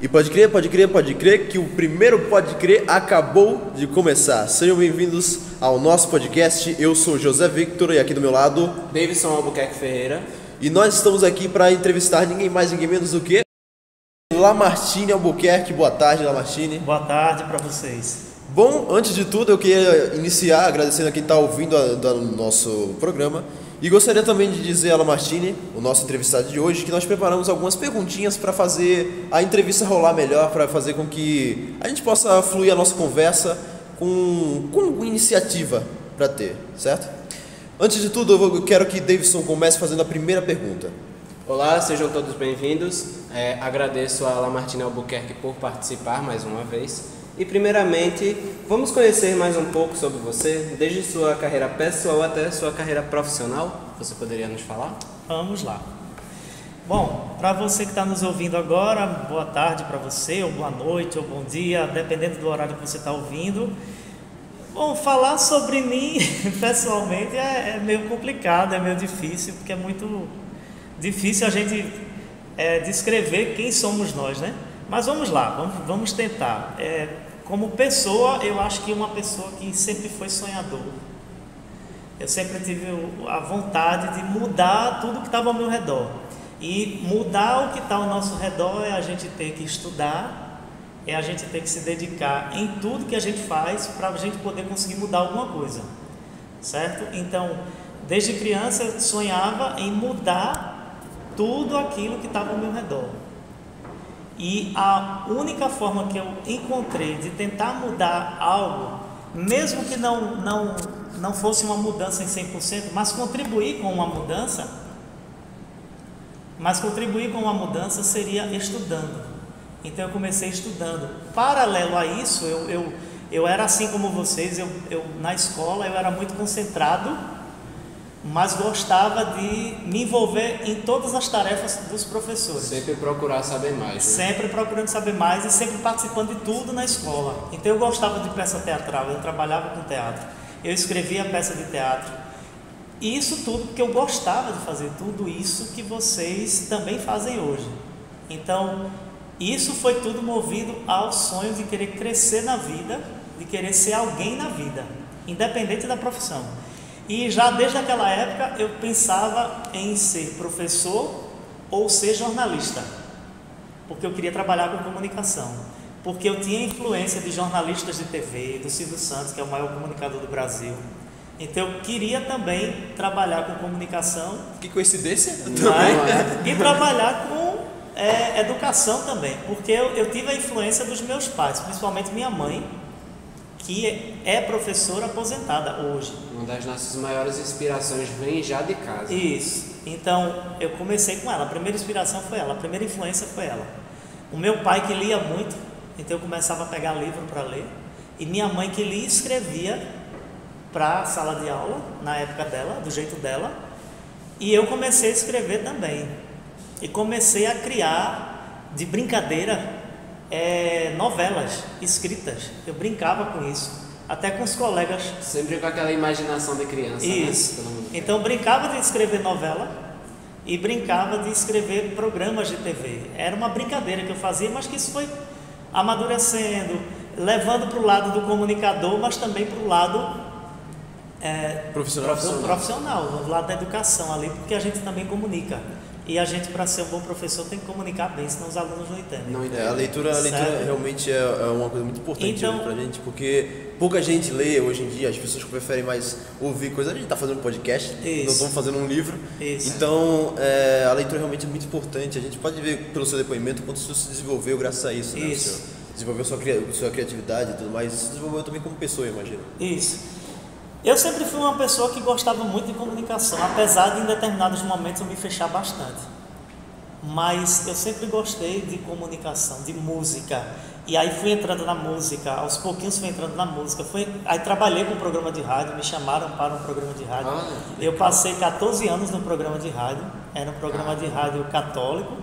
E pode crer que o primeiro Pode Crer acabou de começar. Sejam bem-vindos ao nosso podcast. Eu sou José Victor e aqui do meu lado, Davidson Albuquerque Ferreira. E nós estamos aqui para entrevistar ninguém mais, ninguém menos do que Lamartine Albuquerque. Boa tarde, Lamartine. Boa tarde para vocês. Bom, antes de tudo eu queria iniciar agradecendo a quem está ouvindo o nosso programa. E gostaria também de dizer a Lamartine, o nosso entrevistado de hoje, que nós preparamos algumas perguntinhas para fazer a entrevista rolar melhor, para fazer com que a gente possa fluir a nossa conversa com iniciativa para ter, certo? Antes de tudo, eu quero que Davidson comece fazendo a primeira pergunta. Olá, sejam todos bem-vindos. Agradeço a Lamartine Albuquerque por participar mais uma vez. E primeiramente, vamos conhecer mais um pouco sobre você, desde sua carreira pessoal até sua carreira profissional. Você poderia nos falar? Vamos lá. Bom, para você que está nos ouvindo agora, boa tarde para você, ou boa noite, ou bom dia, dependendo do horário que você está ouvindo. Bom, falar sobre mim, pessoalmente, é meio complicado, é meio difícil, porque é muito difícil a gente descrever quem somos nós, né? Mas vamos lá, vamos tentar. Como pessoa, eu acho que uma pessoa que sempre foi sonhador. Eu sempre tive a vontade de mudar tudo que estava ao meu redor. E mudar o que está ao nosso redor é a gente ter que estudar, é a gente ter que se dedicar em tudo que a gente faz para a gente poder conseguir mudar alguma coisa, certo? Então, desde criança eu sonhava em mudar tudo aquilo que estava ao meu redor. E a única forma que eu encontrei de tentar mudar algo, mesmo que não fosse uma mudança em 100%, mas contribuir com uma mudança, seria estudando. Então eu comecei estudando. Paralelo a isso, eu era assim como vocês, eu na escola eu era muito concentrado, mas gostava de me envolver em todas as tarefas dos professores. Sempre procurar saber mais, né? Sempre procurando saber mais e sempre participando de tudo na escola. Então eu gostava de peça teatral, eu trabalhava com teatro, eu escrevia peça de teatro. E isso tudo porque eu gostava de fazer tudo isso que vocês também fazem hoje. Então, isso foi tudo movido ao sonho de querer crescer na vida, de querer ser alguém na vida, independente da profissão. E já desde aquela época eu pensava em ser professor ou ser jornalista, porque eu queria trabalhar com comunicação, porque eu tinha influência de jornalistas de TV, do Silvio Santos, que é o maior comunicador do Brasil. Então eu queria também trabalhar com comunicação. Que coincidência? E trabalhar com educação também, porque eu tive a influência dos meus pais, principalmente minha mãe, que é professora aposentada hoje. Uma das nossas maiores inspirações vem já de casa. Isso. Então, eu comecei com ela. A primeira inspiração foi ela, a primeira influência foi ela. O meu pai que lia muito, então eu começava a pegar livro para ler. E minha mãe que lia e escrevia para a sala de aula, na época dela, do jeito dela. E eu comecei a escrever também. E comecei a criar, de brincadeira, novelas escritas. Eu brincava com isso, até com os colegas. Sempre com aquela imaginação de criança. Isso. Né? Então brincava de escrever novela e brincava de escrever programas de TV. Era uma brincadeira que eu fazia, mas que isso foi amadurecendo, levando para o lado do comunicador, mas também para o lado profissional, do lado da educação ali, porque a gente também comunica. E a gente, para ser um bom professor, tem que comunicar bem, senão os alunos não entendem. A leitura realmente é uma coisa muito importante pra gente, porque pouca gente lê hoje em dia, as pessoas preferem mais ouvir coisas. A gente está fazendo um podcast, não estamos fazendo um livro. Isso. Então, a leitura realmente é muito importante. A gente pode ver pelo seu depoimento quanto você se desenvolveu graças a isso. Isso. Né? Desenvolveu sua criatividade e tudo mais. Se desenvolveu também como pessoa, eu imagino. Isso. Eu sempre fui uma pessoa que gostava muito de comunicação, apesar de em determinados momentos eu me fechar bastante. Mas eu sempre gostei de comunicação, de música. E aí fui entrando na música, aos pouquinhos fui entrando na música. Aí trabalhei com um programa de rádio, me chamaram para um programa de rádio. Eu passei 14 anos no programa de rádio, era um programa de rádio católico,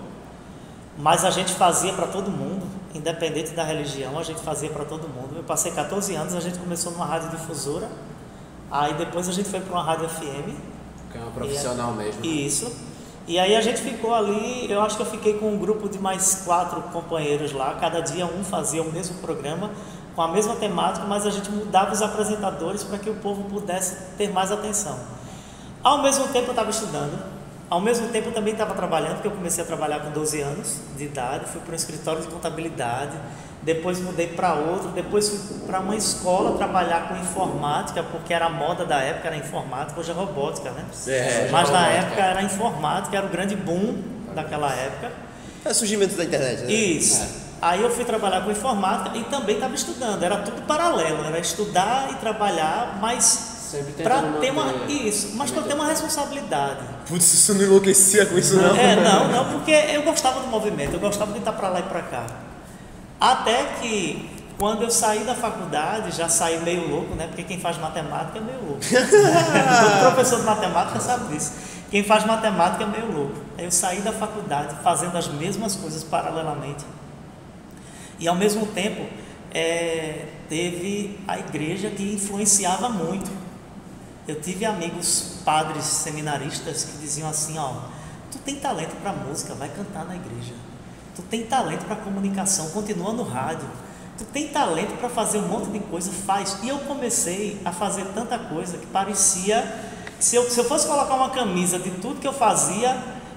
mas a gente fazia para todo mundo. independente da religião, a gente fazia para todo mundo. Eu passei 14 anos, a gente começou numa rádio difusora, aí depois a gente foi para uma rádio FM. Que é uma profissional mesmo. Isso. E aí a gente ficou ali, eu acho que eu fiquei com um grupo de mais 4 companheiros lá, cada dia um fazia o mesmo programa, com a mesma temática, mas a gente mudava os apresentadores para que o povo pudesse ter mais atenção. Ao mesmo tempo eu estava estudando, ao mesmo tempo eu também estava trabalhando, porque eu comecei a trabalhar com 12 anos de idade, fui para um escritório de contabilidade, depois mudei para outro, depois fui para uma escola trabalhar com informática, porque era a moda da época, era informática, hoje é robótica, né? Mas na época era informática, era o grande boom daquela época. É o surgimento da internet, né? Isso. Aí eu fui trabalhar com informática e também estava estudando, era tudo paralelo, era estudar e trabalhar, mas para ter uma responsabilidade. Putz, você não enlouquecia com isso não? Não, porque eu gostava do movimento, eu gostava de estar para lá e para cá. Até que quando eu saí da faculdade, já saí meio louco, né? Porque quem faz matemática é meio louco. Todo professor de matemática sabe disso. Quem faz matemática é meio louco. Aí eu saí da faculdade fazendo as mesmas coisas paralelamente. E ao mesmo tempo, teve a igreja que influenciava muito. Eu tive amigos padres seminaristas que diziam assim, ó, tu tem talento para música, vai cantar na igreja. Tu tem talento para comunicação, continua no rádio. Tu tem talento para fazer um monte de coisa, faz. E eu comecei a fazer tanta coisa que parecia... Se eu fosse colocar uma camisa de tudo que eu fazia,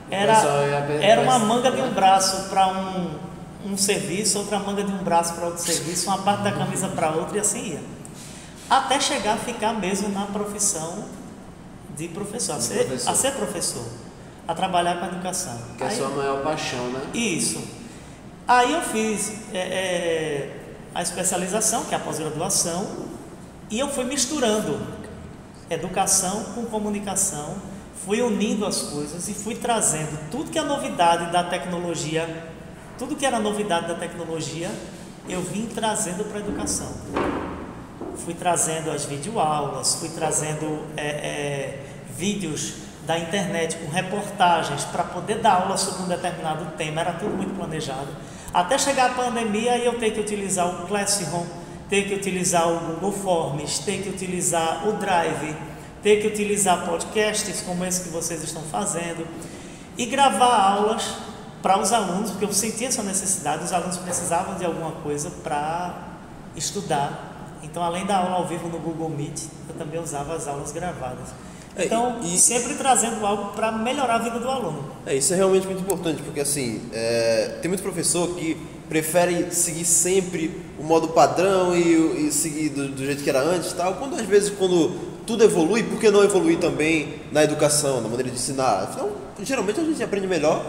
era uma manga de um braço para um serviço, outra manga de um braço para outro serviço, uma parte da camisa para outra e assim ia. Até chegar a ficar mesmo na profissão de professor, a ser professor, a trabalhar com a educação. Que é a sua maior paixão, né? Isso. Aí eu fiz a especialização, que é a pós-graduação, e eu fui misturando educação com comunicação, fui unindo as coisas e fui trazendo tudo que é novidade da tecnologia, tudo que era novidade da tecnologia, eu vim trazendo para a educação. Fui trazendo as videoaulas, fui trazendo vídeos da internet com reportagens para poder dar aula sobre um determinado tema, era tudo muito planejado. Até chegar a pandemia e eu ter que utilizar o Classroom, ter que utilizar o Google Forms, ter que utilizar o Drive, ter que utilizar podcasts como esse que vocês estão fazendo e gravar aulas para os alunos, porque eu sentia essa necessidade, os alunos precisavam de alguma coisa para estudar. Então, além da aula ao vivo no Google Meet, eu também usava as aulas gravadas. Então, sempre trazendo algo para melhorar a vida do aluno. Isso é realmente muito importante, porque assim, tem muito professor que prefere seguir sempre o modo padrão e seguir do jeito que era antes e tal, quando às vezes tudo evolui, por que não evoluir também na educação, na maneira de ensinar? Então, geralmente a gente aprende melhor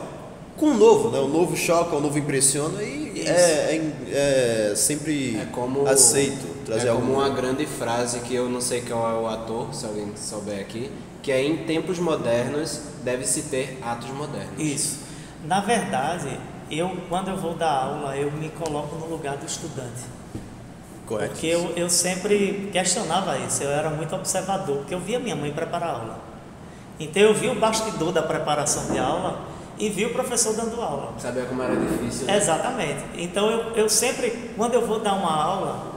com o novo, né? O novo choca, o novo impressiona e é sempre aceito trazer algo. Como uma grande frase que eu não sei qual é o ator, se alguém souber aqui, que é: em tempos modernos deve-se ter atos modernos. Isso. Na verdade, quando eu vou dar aula, eu me coloco no lugar do estudante. Correto. Porque eu sempre questionava isso, eu era muito observador, porque eu via minha mãe preparar a aula. Então eu vi o bastidor da preparação de aula e vi o professor dando aula. Sabia como era difícil, né? Exatamente. Então eu sempre, quando eu vou dar uma aula,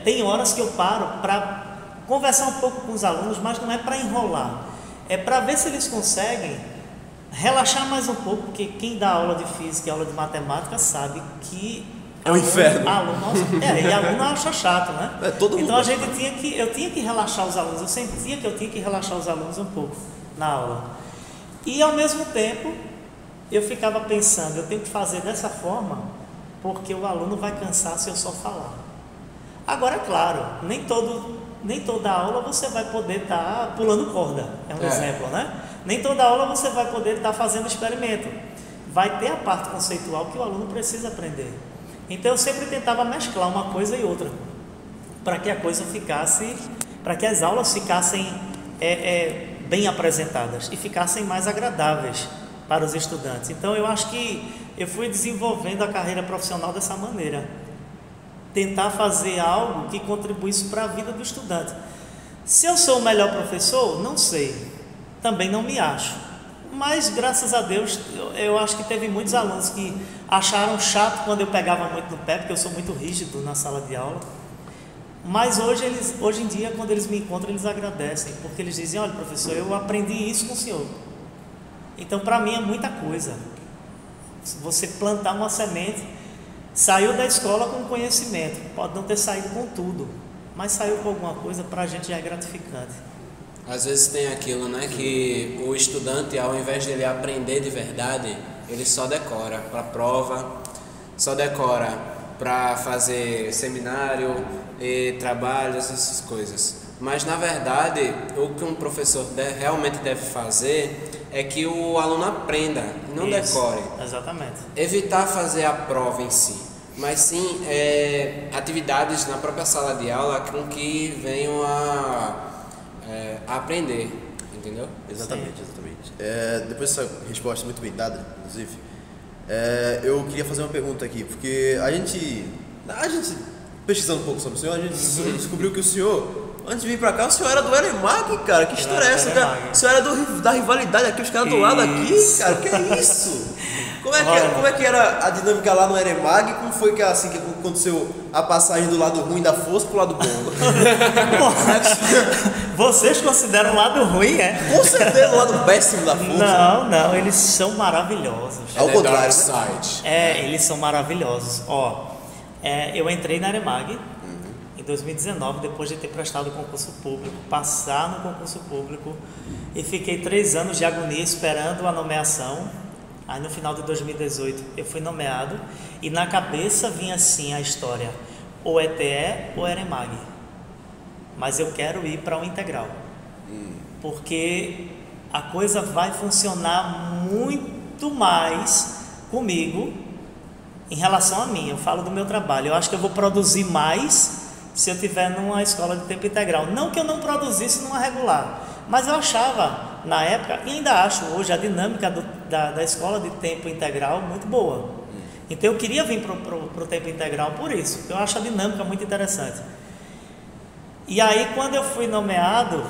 tem horas que eu paro para conversar um pouco com os alunos, mas não é para enrolar, é para ver se eles conseguem relaxar mais um pouco, porque quem dá aula de física e aula de matemática sabe que é um inferno. E aluno acha chato, né? Todo então mundo eu tinha que relaxar os alunos, eu sentia que eu tinha que relaxar os alunos um pouco na aula. E ao mesmo tempo, eu ficava pensando, eu tenho que fazer dessa forma, porque o aluno vai cansar se eu só falar. Agora, é claro, nem toda aula você vai poder estar pulando corda, é um exemplo, né? Nem toda aula você vai poder estar fazendo experimento. Vai ter a parte conceitual que o aluno precisa aprender. Então eu sempre tentava mesclar uma coisa e outra, para que a coisa ficasse, para que as aulas ficassem bem apresentadas e ficassem mais agradáveis para os estudantes. Então eu acho que eu fui desenvolvendo a carreira profissional dessa maneira, tentar fazer algo que contribuísse para a vida do estudante. Se eu sou o melhor professor, não sei, também não me acho, Mas graças a Deus, eu acho que teve muitos alunos que acharam chato quando eu pegava muito no pé, porque eu sou muito rígido na sala de aula. Mas hoje em dia, quando eles me encontram, eles agradecem, porque eles dizem: olha, professor, eu aprendi isso com o senhor. Então, para mim é muita coisa. Se você plantar uma semente, saiu da escola com conhecimento, pode não ter saído com tudo, mas saiu com alguma coisa, para a gente já é gratificante. Às vezes tem aquilo, né, que o estudante, ao invés de ele aprender de verdade, ele só decora para prova, só decora para fazer seminário e trabalhos, essas coisas. Mas na verdade, o que um professor realmente deve fazer é que o aluno aprenda, não decore. Exatamente. Evitar fazer a prova em si, mas sim atividades na própria sala de aula com que venham a aprender, entendeu? Exatamente. Depois dessa resposta muito bem dada, inclusive, eu queria fazer uma pergunta aqui, porque a gente pesquisando um pouco sobre o senhor, a gente descobriu que o senhor, antes de vir pra cá, o senhor era do Eremag, cara. Que história é essa, cara? O senhor era da rivalidade aqui, os caras do lado aqui, cara. Que é isso? Como é que era a dinâmica lá no Eremag? Como foi que aconteceu a passagem do lado ruim da força pro lado bom? Vocês consideram o lado ruim, é? Com certeza o lado péssimo da força. Não, eles são maravilhosos. Ao contrário, né? Eles são maravilhosos. Eu entrei na Eremag em 2019, depois de ter prestado o concurso público, passar no concurso público, e fiquei 3 anos de agonia esperando a nomeação. Aí no final de 2018 eu fui nomeado, e na cabeça vinha assim a história: ou ETE ou Eremag, mas eu quero ir para o integral, porque a coisa vai funcionar muito mais comigo em relação a mim. Eu falo do meu trabalho, eu acho que eu vou produzir mais se eu estiver numa escola de tempo integral. Não que eu não produzisse numa regular, mas eu achava na época, e ainda acho hoje, a dinâmica da escola de tempo integral muito boa. Então eu queria vir para o tempo integral por isso, porque eu acho a dinâmica muito interessante. E aí, quando eu fui nomeado,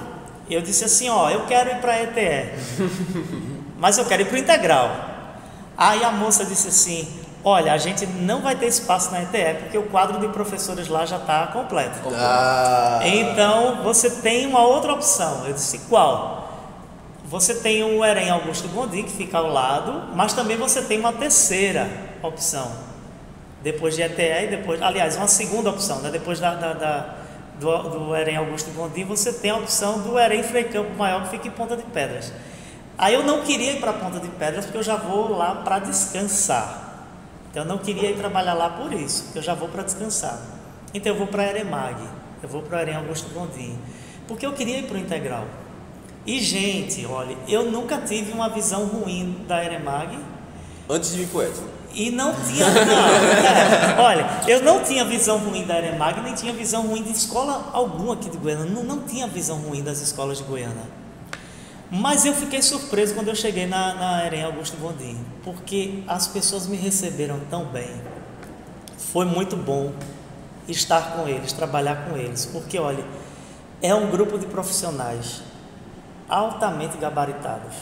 eu disse assim: eu quero ir para a ETE, mas eu quero ir para o integral. Aí a moça disse assim: olha, a gente não vai ter espaço na ETE, porque o quadro de professores lá já está completo. Então, você tem uma outra opção. Eu disse: qual? Você tem o EREM Augusto Gondim, que fica ao lado, mas também você tem uma terceira opção. Depois de ETE e depois... Aliás, uma segunda opção, né? Depois do EREM Augusto Gondim, você tem a opção do EREM Frei Campo Maior, que fica em Ponta de Pedras. Aí eu não queria ir para Ponta de Pedras, porque eu já vou lá para descansar. Então eu não queria ir trabalhar lá por isso, porque eu já vou para descansar. Então eu vou para a Eremag, eu vou para o EREM Augusto Gondim, porque eu queria ir para o integral. E gente, olha, eu nunca tive uma visão ruim da Eremag. Antes de vir pro Edson. E não tinha, olha, eu não tinha visão ruim da Eremag, nem tinha visão ruim de escola alguma aqui de Goiânia. Não tinha visão ruim das escolas de Goiânia. Mas eu fiquei surpreso quando eu cheguei na EREM Augusto Gondim, porque as pessoas me receberam tão bem. Foi muito bom estar com eles, trabalhar com eles, porque olha, é um grupo de profissionais altamente gabaritados.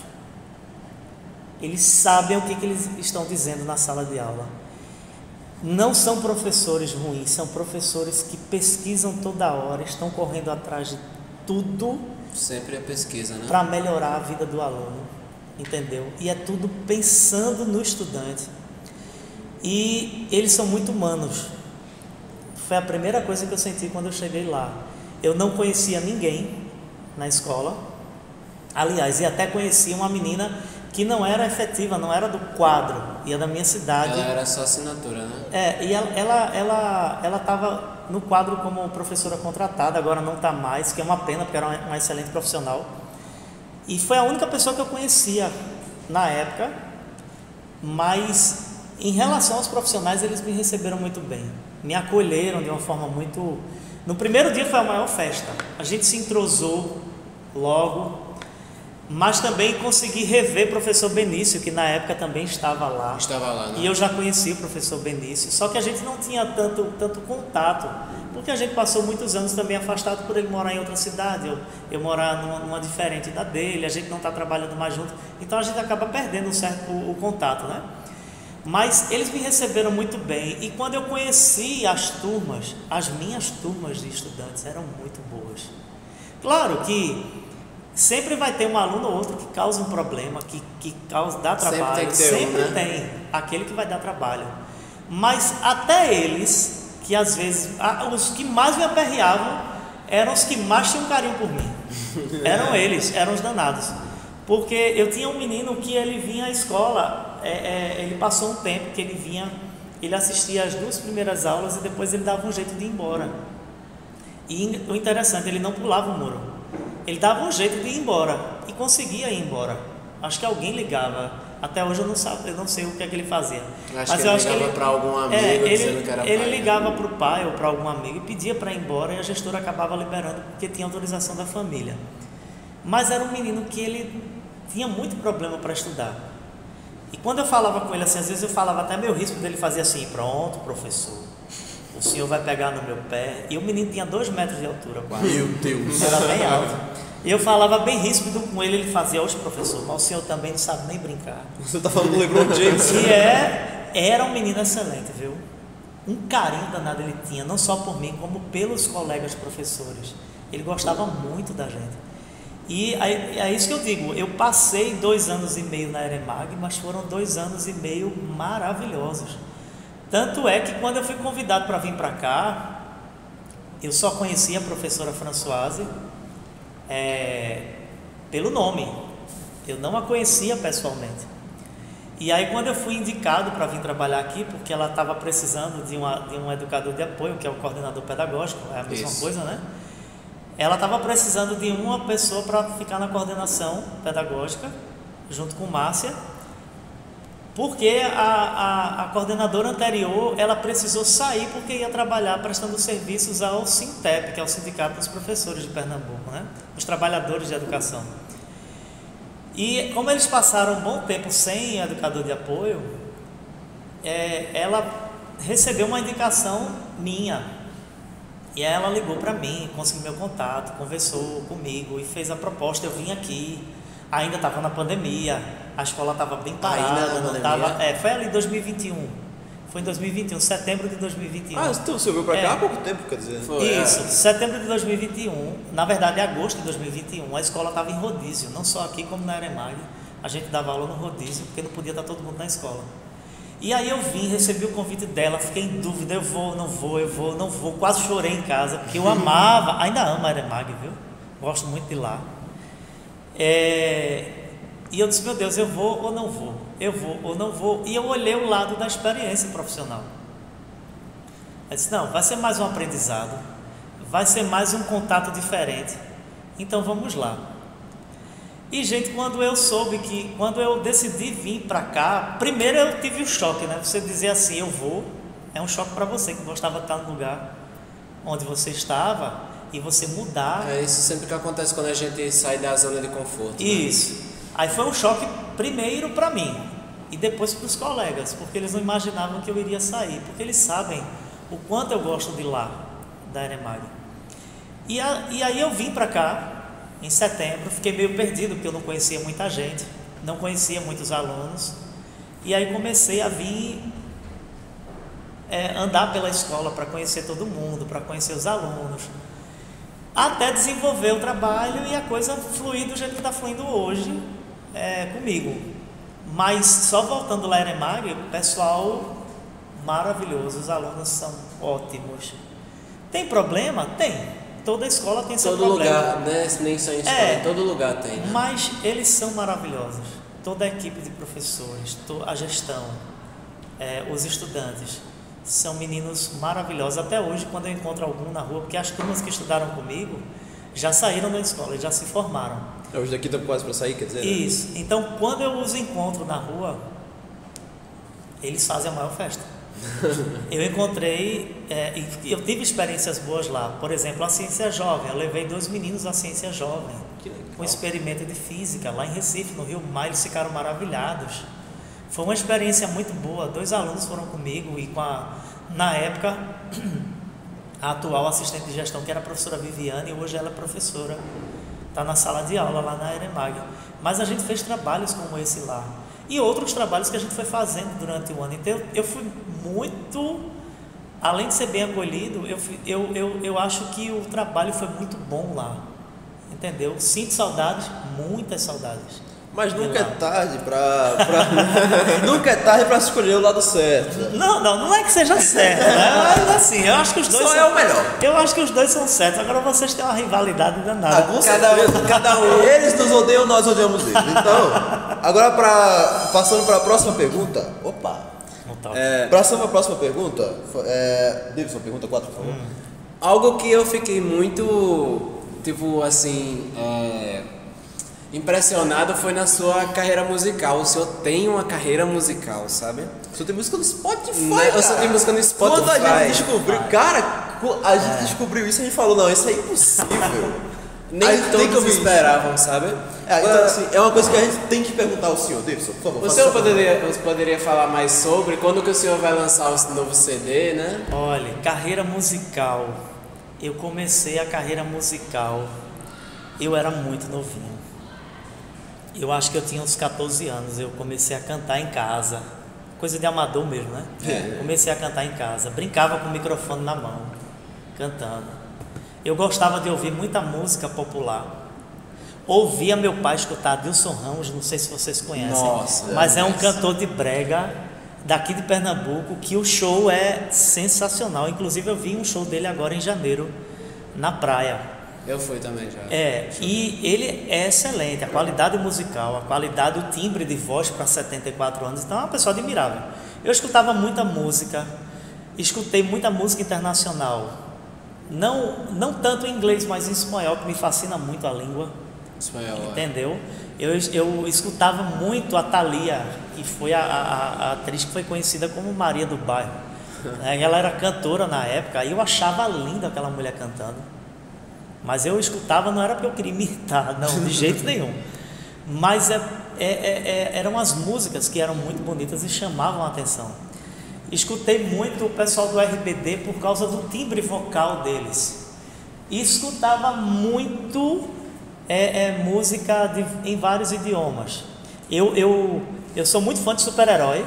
Eles sabem o que eles estão dizendo na sala de aula. Não são professores ruins, são professores que pesquisam toda hora, estão correndo atrás de tudo. Sempre é pesquisa, né? Para melhorar a vida do aluno, entendeu? E é tudo pensando no estudante. E eles são muito humanos. Foi a primeira coisa que eu senti quando eu cheguei lá. Eu não conhecia ninguém na escola. Aliás, e até conhecia uma menina que não era efetiva, não era do quadro, ia da minha cidade. Ela era só assinatura, né? E ela estava no quadro como professora contratada, agora não está mais, que é uma pena, porque era uma excelente profissional. E foi a única pessoa que eu conhecia na época, mas em relação aos profissionais, eles me receberam muito bem, me acolheram de uma forma muito... No primeiro dia foi a maior festa, a gente se entrosou logo, mas também consegui rever o professor Benício, que na época também estava lá. Estava lá, né? E eu já conhecia o professor Benício, só que a gente não tinha tanto contato, porque a gente passou muitos anos também afastado por ele morar em outra cidade, eu morar numa diferente da dele, a gente não está trabalhando mais junto, então a gente acaba perdendo o contato, né? Mas eles me receberam muito bem, e quando eu conheci as turmas, as minhas turmas de estudantes eram muito boas. Claro que sempre vai ter um aluno ou outro que causa um problema, que dá trabalho, sempre tem aquele que vai dar trabalho, mas até eles, que às vezes, os que mais me aperreavam eram os que mais tinham carinho por mim, eram eles, eram os danados, porque eu tinha um menino que ele vinha à escola, ele passou um tempo que ele vinha, ele assistia as 2 primeiras aulas e depois ele dava um jeito de ir embora, e o interessante, ele não pulava o muro, ele dava um jeito de ir embora e conseguia ir embora, acho que alguém ligava. Até hoje eu não sei o que é que ele fazia. Mas eu acho que ele ligava para algum amigo dizendo que era pai. Ele ligava para o pai ou para algum amigo e pedia para ir embora, e a gestora acabava liberando porque tinha autorização da família. Mas era um menino que ele tinha muito problema para estudar. E quando eu falava com ele assim, às vezes eu falava até meio risco dele fazer assim: pronto, professor, o senhor vai pegar no meu pé. E o menino tinha 2 metros de altura quase. Meu Deus! Era bem alto. E eu falava bem ríspido com ele fazia: hoje, professor, mas o senhor também não sabe nem brincar. Você tá falando do LeBron James? E era um menino excelente, viu? Um carinho danado ele tinha, não só por mim, como pelos colegas professores. Ele gostava muito da gente. E é isso que eu digo, eu passei 2 anos e meio na Eremag, mas foram 2 anos e meio maravilhosos. Tanto é que quando eu fui convidado para vir para cá, eu só conhecia a professora Françoise pelo nome, eu não a conhecia pessoalmente. E aí quando eu fui indicado para vir trabalhar aqui, porque ela estava precisando de um educador de apoio, que é o coordenador pedagógico, é a mesma coisa, né? Ela estava precisando de uma pessoa para ficar na coordenação pedagógica, junto com Márcia, porque a coordenadora anterior, ela precisou sair porque ia trabalhar prestando serviços ao Sintep, que é o Sindicato dos Professores de Pernambuco, né? Os trabalhadores de educação. E como eles passaram um bom tempo sem educador de apoio, ela recebeu uma indicação minha, e ela ligou para mim, conseguiu meu contato, conversou comigo e fez a proposta. Eu vim aqui, ainda estava na pandemia, a escola estava bem parada, não estava. Foi ali em 2021. Foi em 2021, setembro de 2021. Ah, então você veio para cá há pouco tempo, quer dizer. Isso, setembro de 2021, na verdade agosto de 2021, a escola estava em rodízio, não só aqui como na Eremag. A gente dava aula no rodízio, porque não podia estar todo mundo na escola. E aí eu vim, recebi o convite dela, fiquei em dúvida, eu vou, não vou, quase chorei em casa, porque eu amava, ainda amo a Eremag, viu? Gosto muito de lá. E eu disse: meu Deus, eu vou ou não vou? Eu vou ou não vou? E eu olhei o lado da experiência profissional. Eu disse: não, vai ser mais um aprendizado, vai ser mais um contato diferente, então vamos lá. E gente, quando eu decidi vir para cá, primeiro eu tive um choque, né? Você dizer assim: eu vou, é um choque para você que gostava de estar no lugar onde você estava e você mudar. É isso sempre que acontece quando a gente sai da zona de conforto. Isso. Né? Aí foi um choque primeiro para mim e depois para os colegas, porque eles não imaginavam que eu iria sair, porque eles sabem o quanto eu gosto de lá, da Eremag. E aí eu vim para cá em setembro, fiquei meio perdido, porque eu não conhecia muita gente, não conhecia muitos alunos, e aí comecei a vir andar pela escola para conhecer todo mundo, para conhecer os alunos, até desenvolver o trabalho e a coisa fluir do jeito que está fluindo hoje comigo. Mas só voltando lá em Eremag, o pessoal maravilhoso, os alunos são ótimos. Tem problema? Tem. Toda escola tem seu problema. Todo lugar, né? Nem só em escola, todo lugar tem. Né? Mas eles são maravilhosos. Toda a equipe de professores, a gestão, os estudantes, são meninos maravilhosos. Até hoje, quando eu encontro algum na rua, porque as turmas que estudaram comigo já saíram da escola, já se formaram. Hoje daqui estão quase para sair, quer dizer? Isso. Né? Então, quando eu os encontro na rua, eles fazem a maior festa. Eu encontrei, eu tive experiências boas lá. Por exemplo, a Ciência Jovem. Eu levei 2 meninos à Ciência Jovem, um experimento de física lá em Recife, no Rio Mar. Eles ficaram maravilhados. Foi uma experiência muito boa. 2 alunos foram comigo e na época a atual assistente de gestão, que era a professora Viviane, e hoje ela é professora, está na sala de aula lá na Eremag. Mas a gente fez trabalhos como esse lá e outros trabalhos que a gente foi fazendo durante o ano. Então eu fui muito, além de ser bem acolhido, eu acho que o trabalho foi muito bom lá, entendeu? Sinto saudades, muitas saudades. Mas nunca é tarde nunca é tarde pra escolher o lado certo. Não é que seja certo, né? Mas assim, eu acho que os dois só é o melhor. Eu acho que os dois são certos. Agora vocês têm uma rivalidade danada. Cada um. Eles nos odeiam, nós odiamos eles. Então, agora passando para a próxima pergunta. Opa! Passando para a próxima pergunta. Davidson, pergunta 4, por favor. Algo que eu fiquei muito, tipo assim, impressionado foi na sua carreira musical. O senhor tem uma carreira musical, sabe? O senhor tem música no Spotify, Eu só tenho música no Spotify. Quando a gente descobriu, a gente descobriu isso, a gente falou, não, isso é impossível. Nem todos esperavam, sabe? Então, assim, é uma coisa que a gente tem que perguntar ao senhor, Davidson, por favor. O senhor poderia falar mais sobre quando que o senhor vai lançar o novo CD, né? Olha, carreira musical. Eu comecei a carreira musical, eu era muito novinho. Eu acho que eu tinha uns 14 anos, eu comecei a cantar em casa. Coisa de amador mesmo, né? Comecei a cantar em casa, brincava com o microfone na mão, cantando. Eu gostava de ouvir muita música popular. Ouvia meu pai escutar Adilson Ramos, não sei se vocês conhecem. Nossa, mas é um cantor de brega daqui de Pernambuco, que o show é sensacional. Inclusive eu vi um show dele agora em janeiro, na praia. Eu fui também já. E ele é excelente, a qualidade musical, a qualidade, o timbre de voz para 74 anos, então é uma pessoa admirável. Eu escutava muita música, escutei muita música internacional, não tanto em inglês, mas em espanhol, que me fascina muito a língua. Espanhol, entendeu? Eu escutava muito a Thalia, que foi a atriz que foi conhecida como Maria do Bairro. Ela era cantora na época, e eu achava linda aquela mulher cantando. Mas eu escutava, não era porque eu queria imitar, não, de jeito nenhum. Mas eram as músicas que eram muito bonitas e chamavam a atenção. Escutei muito o pessoal do RBD por causa do timbre vocal deles. E escutava muito música em vários idiomas. Eu sou muito fã de super-herói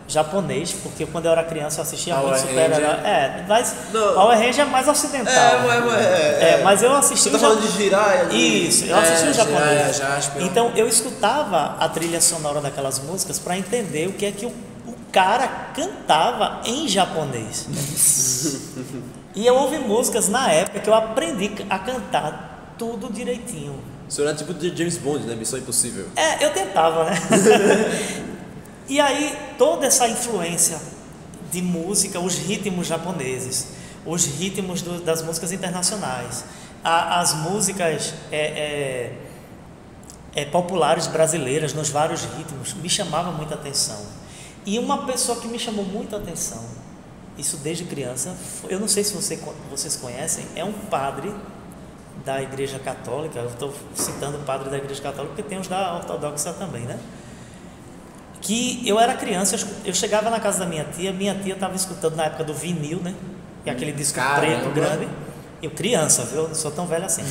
japonês, porque quando eu era criança eu assistia muito super-herói. Mas Power Ranger é mais ocidental. Mas eu assisti. Você tá falando de Jiraiya? Isso, eu assisti o japonês. Jaspion. Então eu escutava a trilha sonora daquelas músicas para entender o que é que o cara cantava em japonês. E eu ouvi músicas na época que eu aprendi a cantar tudo direitinho. O senhor era tipo de James Bond, né? Missão Impossível. Eu tentava, né? E aí, toda essa influência de música, os ritmos japoneses, os ritmos das músicas internacionais, as músicas populares brasileiras nos vários ritmos, me chamava muita atenção. E uma pessoa que me chamou muita atenção, isso desde criança, eu não sei se vocês conhecem, é um padre da Igreja Católica. Eu estou citando o padre da Igreja Católica porque tem os da Ortodoxa também, né? Que eu era criança, eu chegava na casa da minha tia estava escutando na época do vinil, né? E aquele disco preto grande. Eu criança, viu? Não sou tão velho assim.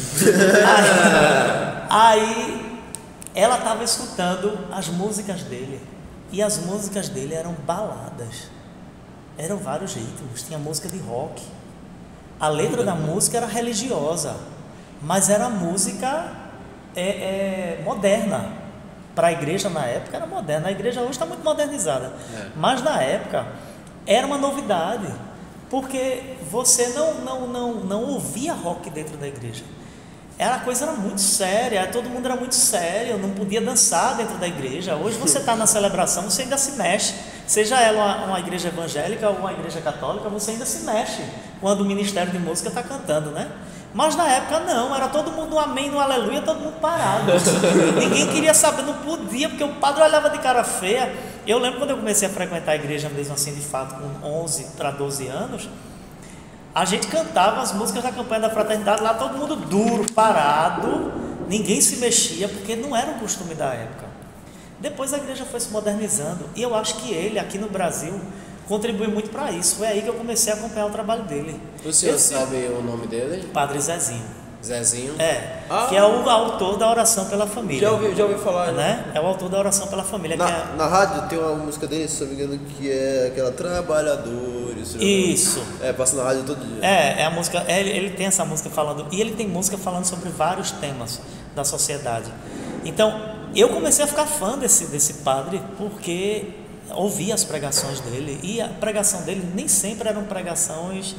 Aí ela estava escutando as músicas dele. E as músicas dele eram baladas. Eram vários ritmos, tinha música de rock. A letra da música era religiosa, mas era música moderna. Para a igreja na época era moderna, a igreja hoje está muito modernizada, mas na época era uma novidade, porque você não ouvia rock dentro da igreja. A coisa era muito séria, todo mundo era muito sério, não podia dançar dentro da igreja. Hoje você está na celebração, você ainda se mexe, seja ela uma igreja evangélica ou uma igreja católica, você ainda se mexe quando o ministério de música está cantando, né? Mas na época não, era todo mundo no amém, no aleluia, todo mundo parado. Ninguém queria saber, não podia, porque o padre olhava de cara feia. Eu lembro quando eu comecei a frequentar a igreja mesmo assim, de fato, com 11 para 12 anos, a gente cantava as músicas da campanha da fraternidade lá, todo mundo duro, parado, ninguém se mexia, porque não era o costume da época. Depois a igreja foi se modernizando, e eu acho que ele, aqui no Brasil, contribui muito para isso. Foi aí que eu comecei a acompanhar o trabalho dele. O senhor sabe o nome dele? Padre Zezinho. Zezinho? Que é o autor da Oração pela Família. Já ouvi falar, né? É o autor da Oração pela Família. Na rádio tem uma música dele, se não me engano, que é aquela Trabalhadores. Isso. Passa na rádio todo dia. É a música. Ele tem essa música falando. E ele tem música falando sobre vários temas da sociedade. Então, eu comecei a ficar fã desse padre porque ouvi as pregações dele. E a pregação dele nem sempre eram pregações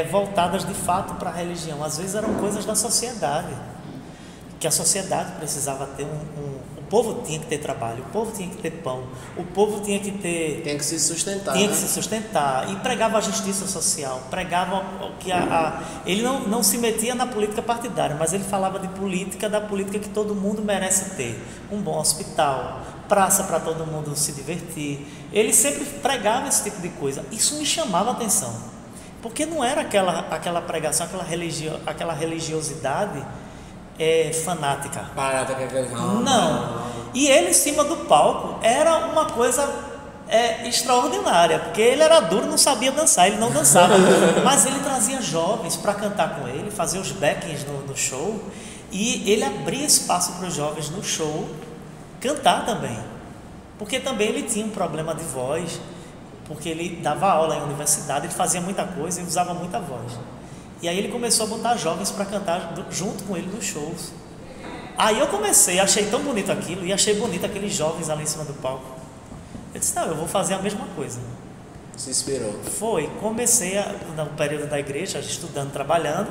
voltadas de fato para a religião. Às vezes eram coisas da sociedade, que a sociedade precisava ter o povo tinha que ter trabalho, o povo tinha que ter pão, o povo tinha que se sustentar. Tinha que se sustentar. E pregava a justiça social, pregava que ele não se metia na política partidária, mas ele falava da política que todo mundo merece ter. Um bom hospital, praça para todo mundo se divertir. Ele sempre pregava esse tipo de coisa. Isso me chamava a atenção. Porque não era aquela pregação, aquela religiosidade fanática. Não. E ele em cima do palco era uma coisa extraordinária, porque ele era duro, não sabia dançar, ele não dançava. Mas ele trazia jovens para cantar com ele, fazer os backings no show, e ele abria espaço para os jovens no show cantar também. Porque também ele tinha um problema de voz, porque ele dava aula em universidade, ele fazia muita coisa e usava muita voz. E aí ele começou a botar jovens para cantar junto com ele nos shows. Aí eu achei tão bonito aquilo, e achei bonito aqueles jovens ali em cima do palco. Eu disse, não, eu vou fazer a mesma coisa. Se inspirou? Comecei no período da igreja, estudando, trabalhando.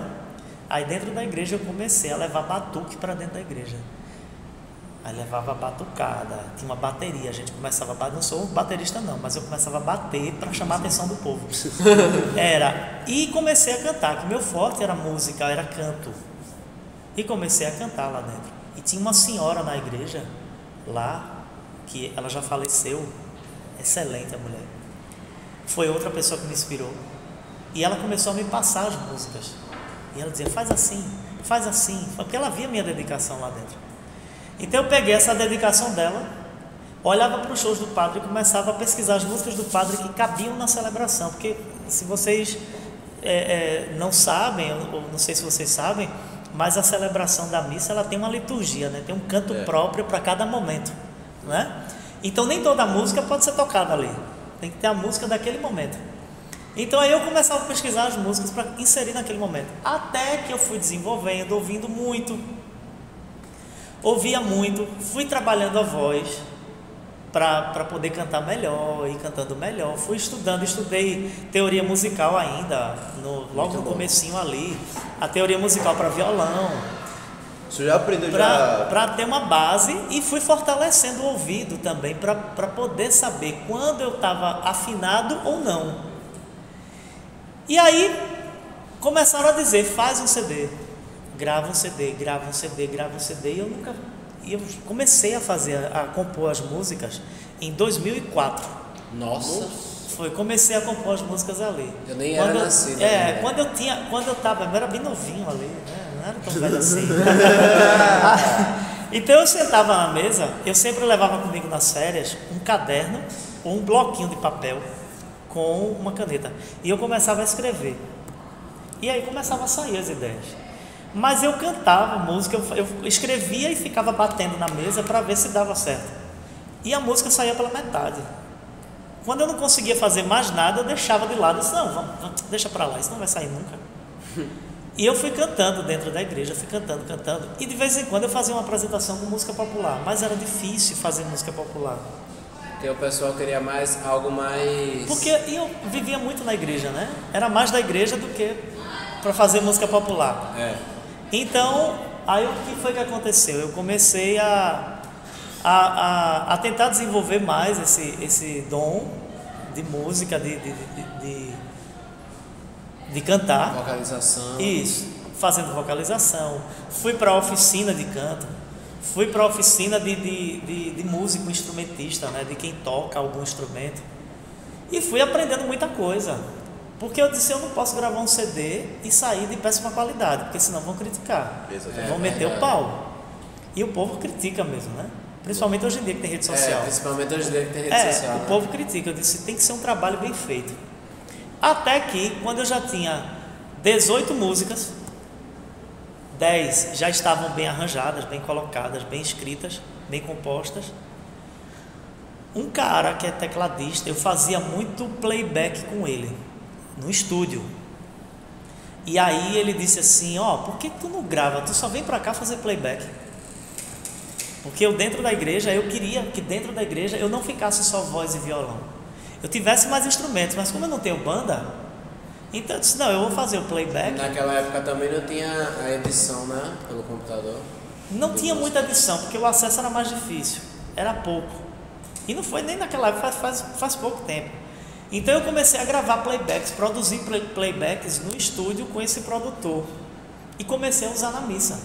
Aí dentro da igreja eu comecei a levar batuque para dentro da igreja. Aí levava batucada, tinha uma bateria, a gente começava a bater, não sou baterista não, mas eu começava a bater para chamar a atenção do povo. E comecei a cantar, que o meu forte era música, era canto. E comecei a cantar lá dentro. E tinha uma senhora na igreja, lá, que ela já faleceu, excelente a mulher. Foi outra pessoa que me inspirou. E ela começou a me passar as músicas. E ela dizia, faz assim, porque ela via minha dedicação lá dentro. Então eu peguei essa dedicação dela, olhava para os shows do padre e começava a pesquisar as músicas do padre que cabiam na celebração, porque se vocês não sabem, ou não sei se vocês sabem, mas a celebração da missa ela tem uma liturgia, né? Tem um canto próprio para cada momento, né? Então nem toda música pode ser tocada ali, tem que ter a música daquele momento. Então aí eu começava a pesquisar as músicas para inserir naquele momento, até que eu fui desenvolvendo, ouvindo muito, ouvia muito, fui trabalhando a voz para poder cantar melhor, e cantando melhor, fui estudei teoria musical ainda, logo no comecinho ali, a teoria musical para violão. Você já aprendeu para ter uma base, e fui fortalecendo o ouvido também para poder saber quando eu estava afinado ou não. E aí começaram a dizer, faz um CD, grava um CD, e eu comecei a compor as músicas em 2004. Nossa! Comecei a compor as músicas ali. Eu nem era nascido. Quando eu era bem novinho ali, né? Não era tão velho assim. Então eu sentava na mesa, eu sempre levava comigo nas férias um caderno ou um bloquinho de papel com uma caneta. E eu começava a escrever. E aí começava a sair as ideias. Mas eu cantava música, eu escrevia e ficava batendo na mesa para ver se dava certo. E a música saía pela metade. Quando eu não conseguia fazer mais nada, eu deixava de lado. Eu disse, não, deixa para lá, isso não vai sair nunca. E eu fui cantando dentro da igreja, fui cantando. E de vez em quando eu fazia uma apresentação com música popular. Mas era difícil fazer música popular. Porque o pessoal queria algo mais... Porque eu vivia muito na igreja, né? Era mais da igreja do que para fazer música popular. Então, aí o que foi que aconteceu? Eu comecei a tentar desenvolver mais esse dom de música, de cantar. Vocalização. Isso, fazendo vocalização. Fui para a oficina de canto, fui para a oficina de músico instrumentista, né? De quem toca algum instrumento. E fui aprendendo muita coisa. Porque eu disse, eu não posso gravar um CD e sair de péssima qualidade, porque senão vão criticar, vão meter o pau. E o povo critica mesmo, né? Principalmente hoje em dia que tem rede social. Principalmente hoje em dia que tem rede social. O povo critica, eu disse, tem que ser um trabalho bem feito. Até que, quando eu já tinha 18 músicas, 10 já estavam bem arranjadas, bem colocadas, bem escritas, bem compostas. Um cara que é tecladista, eu fazia muito playback com ele, no estúdio. E aí ele disse assim, por que tu não grava? Tu só vem pra cá fazer playback. Porque eu queria que dentro da igreja eu não ficasse só voz e violão. Eu tivesse mais instrumentos, mas como eu não tenho banda, então eu disse, não, eu vou fazer o playback. Naquela época também não tinha a edição, né? Pelo computador. Não tinha muita edição, porque o acesso era mais difícil, era pouco. E não foi nem naquela época, faz pouco tempo. Então eu comecei a gravar playbacks, produzir playbacks no estúdio com esse produtor. E comecei a usar na missa.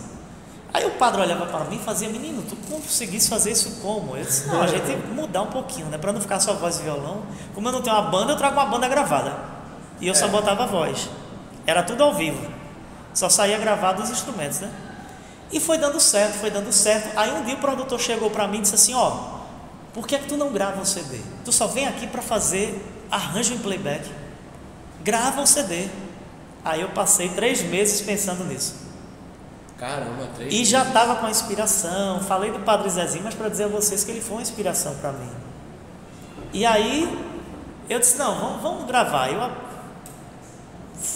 Aí o padre olhava para mim e fazia, menino, tu conseguisse fazer isso como? Eu disse, não, a gente tem que mudar um pouquinho, né? Para não ficar só voz e violão. Como eu não tenho uma banda, eu trago uma banda gravada. E eu só botava a voz. Era tudo ao vivo. Só saía gravado os instrumentos, né? E foi dando certo. Aí um dia o produtor chegou para mim e disse assim, por que tu não grava um CD? Tu só vem aqui para fazer arranjo em playback. Grava um CD. Aí eu passei 3 meses pensando nisso. Caramba, 3 E já estava com a inspiração. Falei do Padre Zezinho, mas para dizer a vocês que ele foi uma inspiração para mim. E aí eu disse, não, vamos gravar.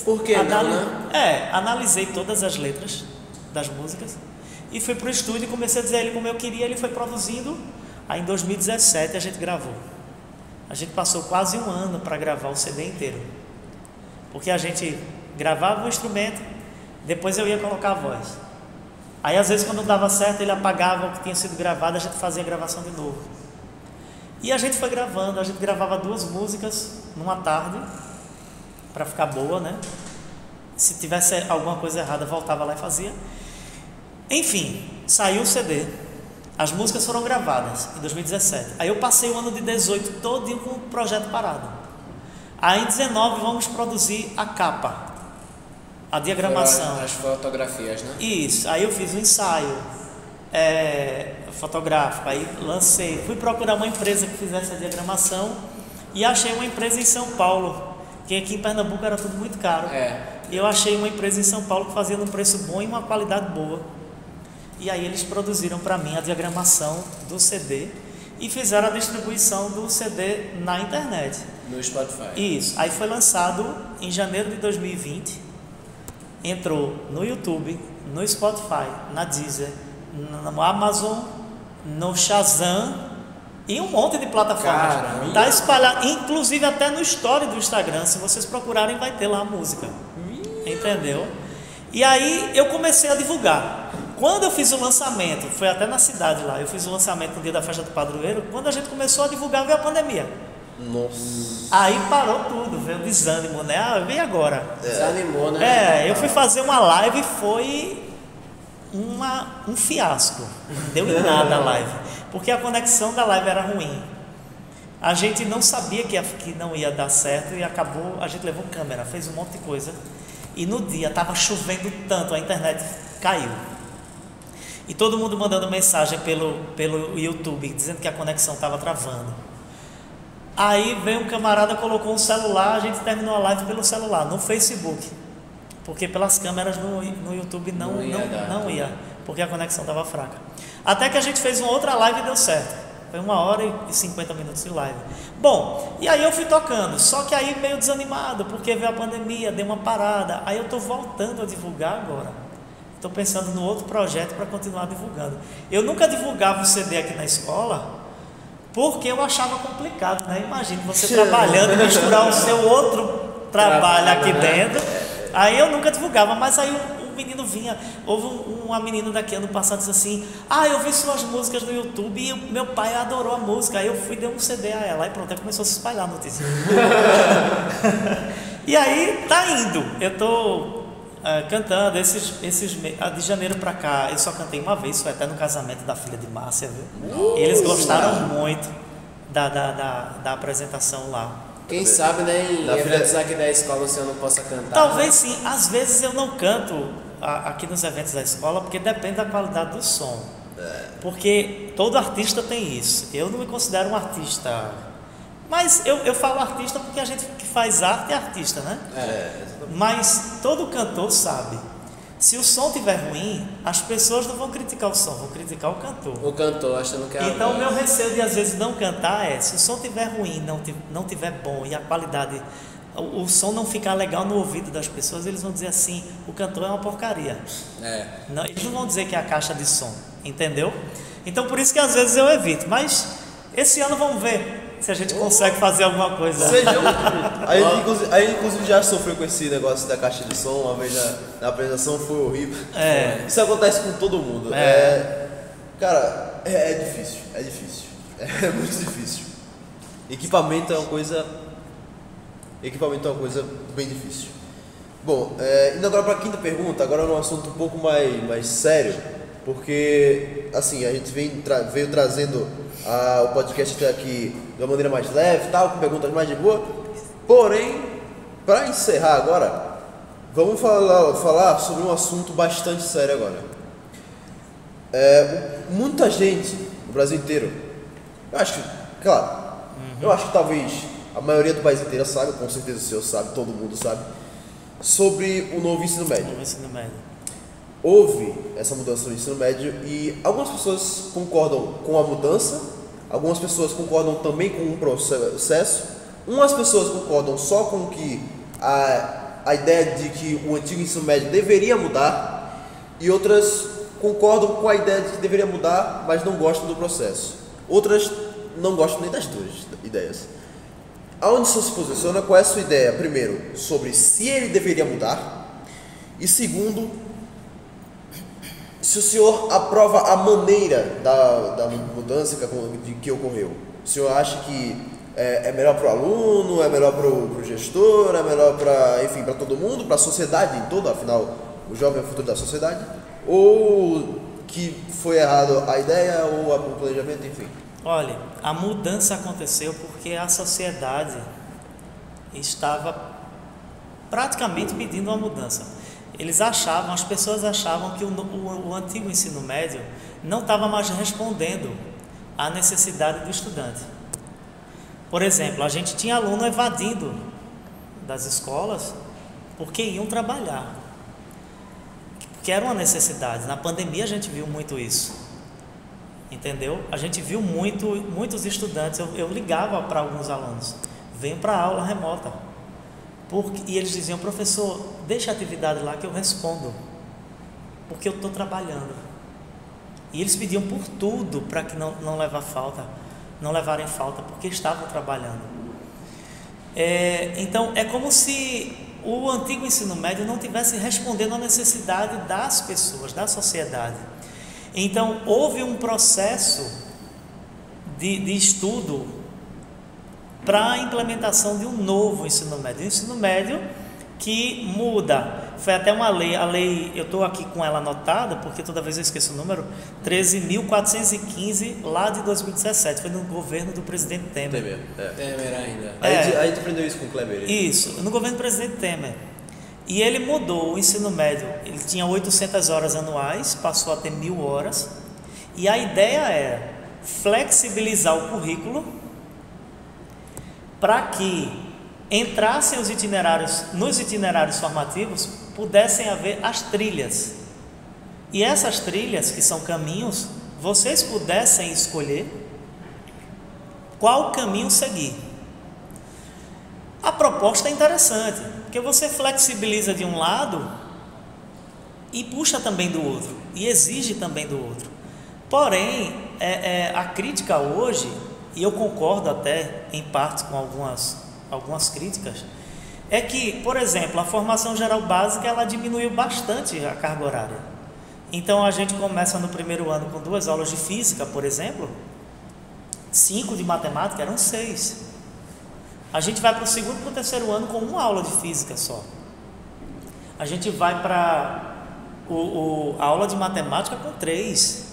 Por que não, né? Analisei todas as letras das músicas e fui pro estúdio e comecei a dizer a ele como eu queria. Ele foi produzindo. Aí em 2017 a gente gravou. A gente passou quase 1 ano para gravar o CD inteiro, porque a gente gravava o instrumento, depois eu ia colocar a voz. Aí às vezes quando não dava certo ele apagava o que tinha sido gravado, a gente fazia a gravação de novo. E a gente foi gravando, a gente gravava 2 músicas numa tarde para ficar boa, né? Se tivesse alguma coisa errada voltava lá e fazia. Enfim, saiu o CD. As músicas foram gravadas em 2017. Aí eu passei o ano de 18 todinho com o projeto parado. Aí em 19 vamos produzir a capa, a diagramação. As fotografias, né? Isso. Aí eu fiz um ensaio fotográfico. Aí lancei. Fui procurar uma empresa que fizesse a diagramação e achei uma empresa em São Paulo, que aqui em Pernambuco era tudo muito caro. E eu achei uma empresa em São Paulo que fazia num preço bom e uma qualidade boa. E aí eles produziram para mim a diagramação do CD e fizeram a distribuição do CD na internet. No Spotify. Isso. Aí foi lançado em janeiro de 2020. Entrou no YouTube, no Spotify, na Deezer, no Amazon, no Shazam e um monte de plataformas. Caramba. Tá espalhado, inclusive até no story do Instagram. Se vocês procurarem vai ter lá a música. Entendeu? E aí eu comecei a divulgar. Quando eu fiz o lançamento, foi até na cidade lá, eu fiz o lançamento no dia da festa do padroeiro. Quando a gente começou a divulgar, veio a pandemia. Nossa. Aí parou tudo, veio o desânimo, né? Vem agora. Desanimou, né? Eu fui fazer uma live e foi um fiasco. Não deu em nada a live, porque a conexão da live era ruim. A gente não sabia que não ia dar certo e acabou, a gente levou câmera, fez um monte de coisa. E no dia estava chovendo tanto, a internet caiu. E todo mundo mandando mensagem pelo YouTube, dizendo que a conexão estava travando. Aí veio um camarada, colocou um celular, a gente terminou a live pelo celular, no Facebook. Porque pelas câmeras no YouTube não ia, porque a conexão estava fraca. Até que a gente fez uma outra live e deu certo. Foi 1h e 50 minutos de live. Bom, e aí eu fui tocando, só que aí meio desanimado, porque veio a pandemia, deu uma parada. Aí eu estou voltando a divulgar agora. Estou pensando no outro projeto para continuar divulgando. Eu nunca divulgava o CD aqui na escola, porque eu achava complicado, né? Imagina você trabalhando e misturar o seu outro trabalho aqui dentro. Aí eu nunca divulgava, mas aí um menino vinha, houve uma menina daqui ano passado disse assim, eu vi suas músicas no YouTube e meu pai adorou a música. Aí eu fui e dei um CD a ela e pronto, aí começou a se espalhar a notícia. E aí tá indo, eu tô cantando de janeiro pra cá. Eu só cantei uma vez, foi até no casamento da filha de Márcia, viu? Eles gostaram muito da apresentação lá. Quem sabe, né, em eventos aqui da escola você não possa cantar. Talvez sim, às vezes eu não canto aqui nos eventos da escola, porque depende da qualidade do som. Porque todo artista tem isso. Eu não me considero um artista, mas eu falo artista porque a gente que faz arte é artista, né? Mas todo cantor sabe, se o som estiver ruim, as pessoas não vão criticar o som, vão criticar o cantor. O cantor achando que é Então o meu receio de às vezes não cantar é, se o som estiver ruim, não estiver bom e a qualidade, o som não ficar legal no ouvido das pessoas, eles vão dizer assim, o cantor é uma porcaria. Não, eles não vão dizer que é a caixa de som, entendeu? Então por isso que às vezes eu evito, mas esse ano vamos ver se a gente consegue fazer alguma coisa. Aí inclusive já sofreu com esse negócio da caixa de som, uma vez na apresentação foi horrível. Isso acontece com todo mundo. Cara, é difícil. É muito difícil. Equipamento é uma coisa bem difícil. Bom, indo agora para a quinta pergunta, agora é um assunto um pouco mais sério, porque assim, a gente veio trazendo o podcast até aqui de uma maneira mais leve, tal, com perguntas mais de boa. Porém, para encerrar agora, vamos falar sobre um assunto bastante sério agora. Muita gente no Brasil inteiro, eu acho que talvez a maioria do país inteiro sabe, com certeza o senhor sabe, todo mundo sabe, sobre o novo ensino médio. Houve essa mudança no ensino médio e algumas pessoas concordam com a mudança, algumas pessoas concordam também com o processo, umas pessoas concordam só com que a ideia de que o antigo ensino médio deveria mudar e outras concordam com a ideia de que deveria mudar, mas não gostam do processo. Outras não gostam nem das duas ideias. Aonde o senhor se posiciona, qual é a sua ideia, primeiro, sobre se ele deveria mudar e segundo, se o senhor aprova a maneira da mudança que ocorreu. O senhor acha que é melhor para o aluno, é melhor para o gestor, é melhor para todo mundo, para a sociedade em toda, afinal, o jovem é o futuro da sociedade? Ou que foi errado a ideia ou o planejamento, enfim? Olha, a mudança aconteceu porque a sociedade estava praticamente pedindo uma mudança. As pessoas achavam que o antigo ensino médio não estava mais respondendo à necessidade do estudante. Por exemplo, a gente tinha aluno evadindo das escolas porque iam trabalhar, porque era uma necessidade. Na pandemia a gente viu muito isso, entendeu? A gente viu muitos estudantes, eu ligava para alguns alunos, venham para a aula remota. E eles diziam, professor, deixa a atividade lá que eu respondo, porque eu estou trabalhando. E eles pediam por tudo para que não levarem falta, porque estavam trabalhando. Então, é como se o antigo ensino médio não tivesse respondendo à necessidade das pessoas, da sociedade. Então, houve um processo de estudo para a implementação de um novo ensino médio. Um ensino médio que muda. Foi até uma lei, a lei, eu estou aqui com ela anotada, porque toda vez eu esqueço o número, 13.415, lá de 2017, foi no governo do presidente Temer. Temer ainda. Aí tu aprendeu isso com o Kleber? Isso, no governo do presidente Temer. E ele mudou o ensino médio, ele tinha 800 horas anuais, passou a ter 1.000 horas, e a ideia era flexibilizar o currículo para que entrassem nos itinerários formativos, pudessem haver as trilhas. E essas trilhas, que são caminhos, vocês pudessem escolher qual caminho seguir. A proposta é interessante, porque você flexibiliza de um lado e puxa também do outro, e exige também do outro. Porém, a crítica hoje, e eu concordo até em parte com algumas críticas, é que, por exemplo, a formação geral básica ela diminuiu bastante a carga horária. Então a gente começa no primeiro ano com 2 aulas de física, por exemplo, 5 de matemática, eram 6. A gente vai para o segundo e para o terceiro ano com 1 aula de física só. A gente vai para a aula de matemática com 3.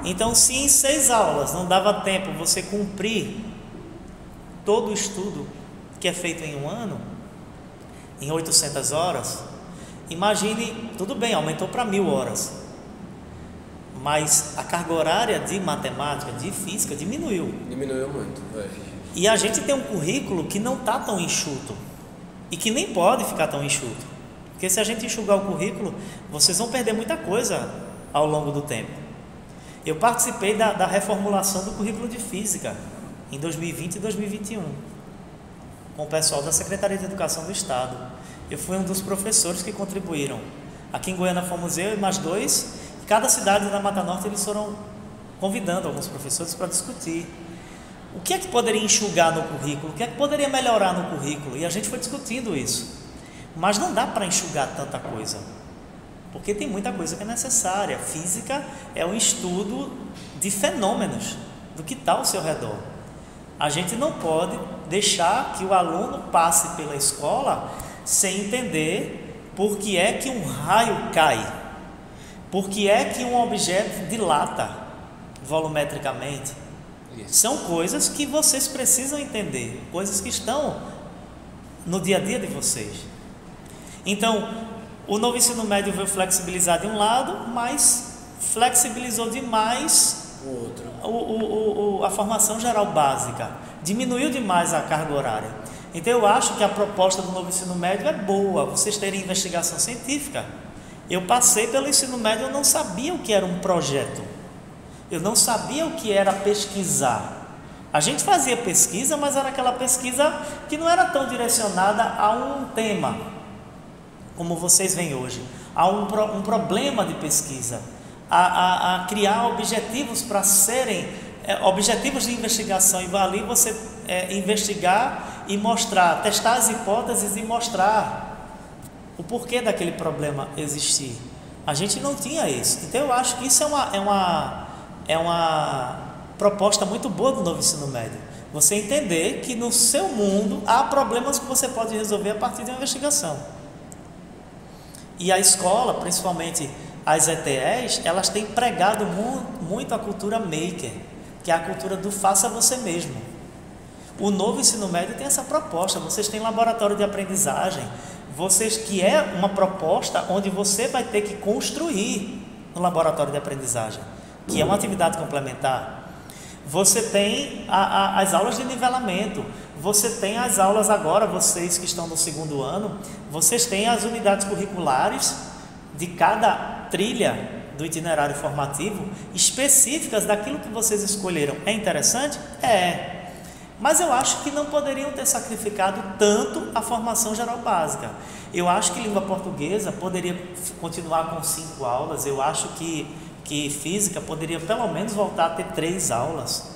Então, se em 6 aulas não dava tempo você cumprir todo o estudo que é feito em 1 ano, em 800 horas, imagine, tudo bem, aumentou para 1.000 horas, mas a carga horária de matemática, de física diminuiu. Diminuiu muito. E a gente tem um currículo que não está tão enxuto e que nem pode ficar tão enxuto, porque se a gente enxugar o currículo, vocês vão perder muita coisa ao longo do tempo. Eu participei da reformulação do currículo de física em 2020 e 2021 com o pessoal da Secretaria de Educação do Estado. Eu fui um dos professores que contribuíram. Aqui em Goiânia fomos eu e mais dois. Cada cidade da Mata Norte eles foram convidando alguns professores para discutir o que é que poderia enxugar no currículo, o que é que poderia melhorar no currículo, e a gente foi discutindo isso. Mas não dá para enxugar tanta coisa, porque tem muita coisa que é necessária. Física é um estudo de fenômenos, do que está ao seu redor. A gente não pode deixar que o aluno passe pela escola sem entender por que é que um raio cai, por que é que um objeto dilata volumetricamente. São coisas que vocês precisam entender, coisas que estão no dia a dia de vocês. Então, o novo ensino médio veio flexibilizar de um lado, mas flexibilizou demais a formação geral básica, diminuiu demais a carga horária. Então eu acho que a proposta do novo ensino médio é boa, vocês terem investigação científica. Eu passei pelo ensino médio, eu não sabia o que era um projeto, eu não sabia o que era pesquisar. A gente fazia pesquisa, mas era aquela pesquisa que não era tão direcionada a um tema, como vocês veem hoje, a um problema de pesquisa, a criar objetivos para serem objetivos de investigação, e ali você investigar e mostrar, testar as hipóteses e mostrar o porquê daquele problema existir. A gente não tinha isso. Então eu acho que isso é uma proposta muito boa do novo ensino médio. Você entender que no seu mundo há problemas que você pode resolver a partir de uma investigação. E a escola, principalmente as ETEs, elas têm pregado muito a cultura maker, que é a cultura do faça você mesmo. O novo ensino médio tem essa proposta. Vocês têm laboratório de aprendizagem, que é uma proposta onde você vai ter que construir no laboratório de aprendizagem, que é uma atividade complementar. Você tem as aulas de nivelamento, você tem as aulas agora, vocês que estão no segundo ano, vocês têm as unidades curriculares de cada trilha do itinerário formativo, específicas daquilo que vocês escolheram. É interessante? É. Mas eu acho que não poderiam ter sacrificado tanto a formação geral básica. Eu acho que língua portuguesa poderia continuar com 5 aulas, eu acho que física poderia pelo menos voltar a ter 3 aulas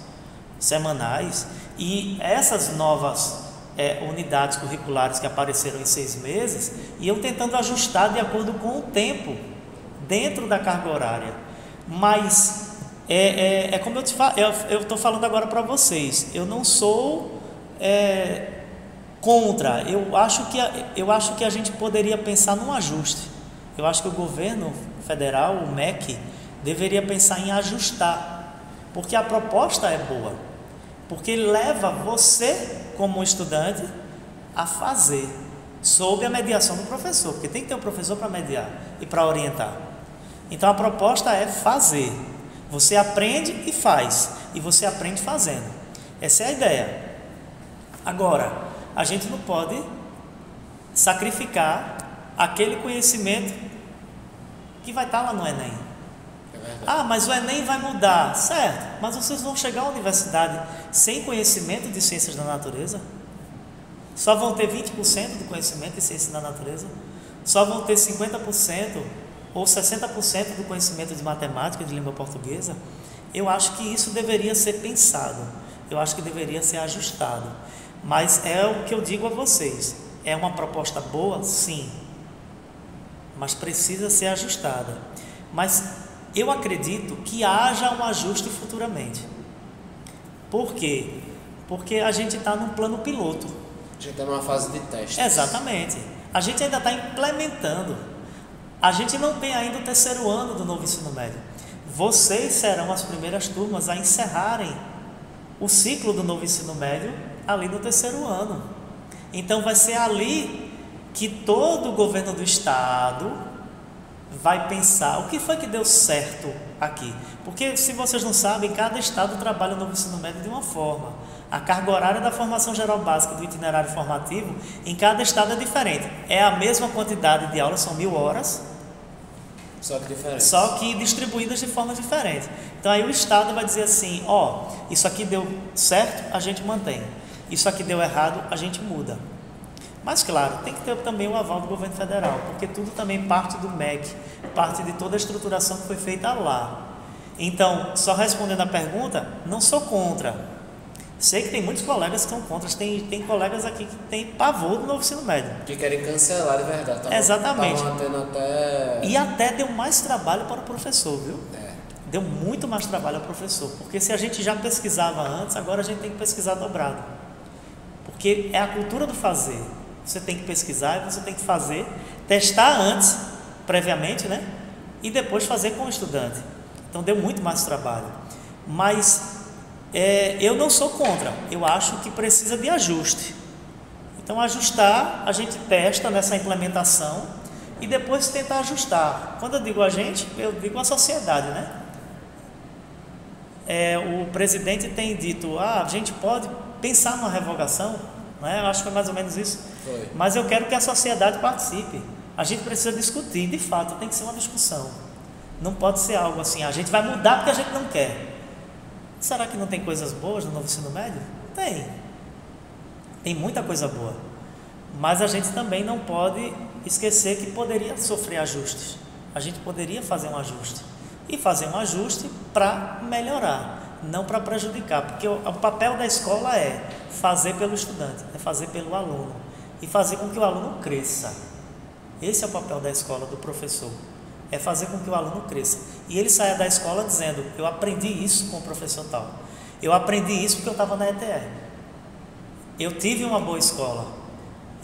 semanais, e essas novas unidades curriculares que apareceram em 6 meses iam tentando ajustar de acordo com o tempo dentro da carga horária. Mas como eu estou falando agora para vocês, eu não sou contra. Eu acho que a gente poderia pensar num ajuste. Eu acho que o governo federal, o MEC, deveria pensar em ajustar, porque a proposta é boa, porque leva você como estudante a fazer, sob a mediação do professor, porque tem que ter um professor para mediar e para orientar. Então a proposta é fazer. Você aprende e faz, e você aprende fazendo. Essa é a ideia. Agora, a gente não pode sacrificar aquele conhecimento que vai estar lá no Enem. Mas o Enem vai mudar, certo? Mas vocês vão chegar à universidade sem conhecimento de ciências da natureza? Só vão ter 20% do conhecimento de ciências da natureza? Só vão ter 50% ou 60% do conhecimento de matemática e de língua portuguesa? Eu acho que isso deveria ser pensado, eu acho que deveria ser ajustado. Mas é o que eu digo a vocês, é uma proposta boa? Sim, mas precisa ser ajustada. Mas eu acredito que haja um ajuste futuramente. Por quê? Porque a gente está num plano piloto. A gente está numa fase de teste. Exatamente. A gente ainda está implementando. A gente não tem ainda o 3º ano do novo ensino médio. Vocês serão as primeiras turmas a encerrarem o ciclo do novo ensino médio ali no 3º ano. Então vai ser ali que todo o governo do estado vai pensar o que foi que deu certo aqui. Porque, se vocês não sabem, cada estado trabalha no ensino médio de uma forma. A carga horária da formação geral básica do itinerário formativo em cada estado é diferente. É a mesma quantidade de aulas, são 1000 horas, só que distribuídas de forma diferente. Então aí o estado vai dizer assim, isso aqui deu certo, a gente mantém. Isso aqui deu errado, a gente muda. Mas claro, tem que ter também o aval do governo federal, porque tudo também parte do MEC, parte de toda a estruturação que foi feita lá. Então, só respondendo a pergunta, não sou contra. Sei que tem muitos colegas que são contra, tem colegas aqui que têm pavor do novo ensino médio. Que querem cancelar de verdade. Exatamente. Até... E até deu mais trabalho para o professor, viu? Deu muito mais trabalho ao professor, porque se a gente já pesquisava antes, agora a gente tem que pesquisar dobrado. Porque é a cultura do fazer. Você tem que pesquisar e você tem que fazer, testar antes, previamente, né? E depois fazer com o estudante. Então deu muito mais trabalho. Mas eu não sou contra, eu acho que precisa de ajuste. Então ajustar, a gente testa nessa implementação e depois tenta ajustar. Quando eu digo a gente, eu digo a sociedade, né? O presidente tem dito, a gente pode pensar numa revogação, né? Eu acho que foi mais ou menos isso. Foi. Mas eu quero que a sociedade participe. A gente precisa discutir, de fato, tem que ser uma discussão. Não pode ser algo assim, a gente vai mudar porque a gente não quer. Será que não tem coisas boas no novo ensino médio? Tem muita coisa boa, mas a gente também não pode esquecer que poderia sofrer ajustes. A gente poderia fazer um ajuste e fazer um ajuste para melhorar, não para prejudicar, porque o papel da escola é fazer pelo estudante, é fazer pelo aluno e fazer com que o aluno cresça. Esse é o papel da escola, do professor, é fazer com que o aluno cresça e ele saia da escola dizendo, eu aprendi isso com o professor tal, eu aprendi isso porque eu estava na ETE, eu tive uma boa escola.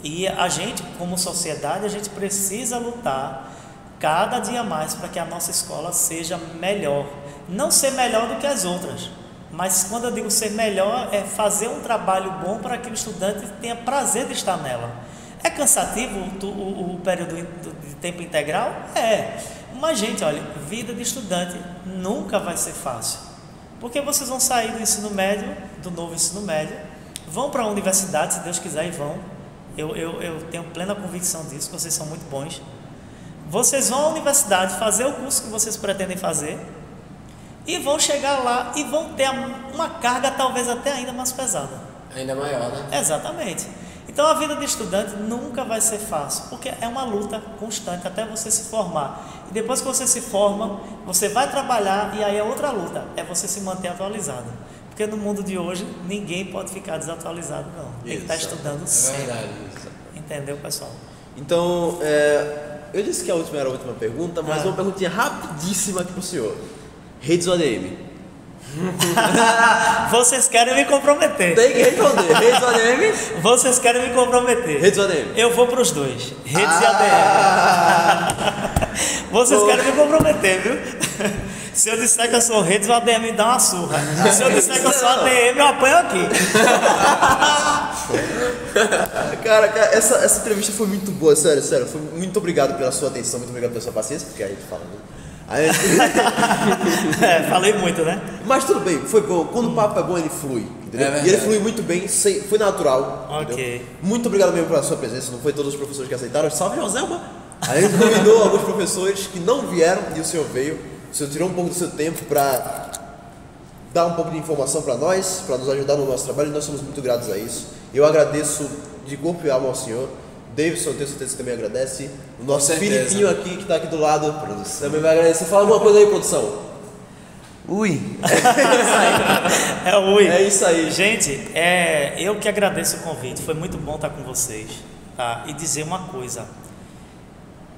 E a gente, como sociedade, a gente precisa lutar cada dia mais para que a nossa escola seja melhor. Não ser melhor do que as outras, mas quando eu digo ser melhor, é fazer um trabalho bom para que o estudante tenha prazer de estar nela. É cansativo o período de tempo integral? Mas, gente, olha, vida de estudante nunca vai ser fácil, porque vocês vão sair do ensino médio, do novo ensino médio, vão para a universidade, se Deus quiser, e vão. Eu tenho plena convicção disso, que vocês são muito bons. Vocês vão à universidade fazer o curso que vocês pretendem fazer e vão chegar lá e vão ter uma carga talvez até ainda mais pesada. Ainda maior, né? Exatamente. Então a vida de estudante nunca vai ser fácil, porque é uma luta constante até você se formar. E depois que você se forma, você vai trabalhar e aí é outra luta, é você se manter atualizado. Porque no mundo de hoje, ninguém pode ficar desatualizado, não. Tem que estar estudando sempre. É verdade isso. Entendeu, pessoal? Então, eu disse que a última era a última pergunta, mas uma perguntinha rapidíssima aqui pro senhor. Redes ou ADM? Vocês querem me comprometer. Tem que responder. Redes ou ADM? Vocês querem me comprometer. Redes ou ADM? Eu vou para os dois. Redes e ADM. Vocês querem me comprometer, viu? Se eu disser que eu sou redes, o ADM me dá uma surra. Se eu disser que eu sou ADM, eu apanho aqui. Cara, essa entrevista foi muito boa, sério. Foi muito obrigado pela sua atenção, muito obrigado pela sua paciência, porque a gente fala. Falei muito, né? Mas tudo bem, foi bom. Quando o papo é bom, ele flui. Entendeu? E ele flui muito bem, foi natural. Ok. Entendeu? Muito obrigado mesmo pela sua presença. Não foi todos os professores que aceitaram. Salve, Joselma! A gente convidou alguns professores que não vieram e o senhor veio. O senhor tirou um pouco do seu tempo para dar um pouco de informação para nós, para nos ajudar no nosso trabalho, e nós somos muito gratos a isso. Eu agradeço de corpo e alma ao senhor. Davidson, tenho certeza que também agradece. O nosso Filipinho aqui, que está aqui do lado, também vai agradecer. Fala alguma coisa aí, produção. Ui! É o ui. É isso aí. Gente, eu que agradeço o convite. Foi muito bom estar com vocês. Tá? E dizer uma coisa.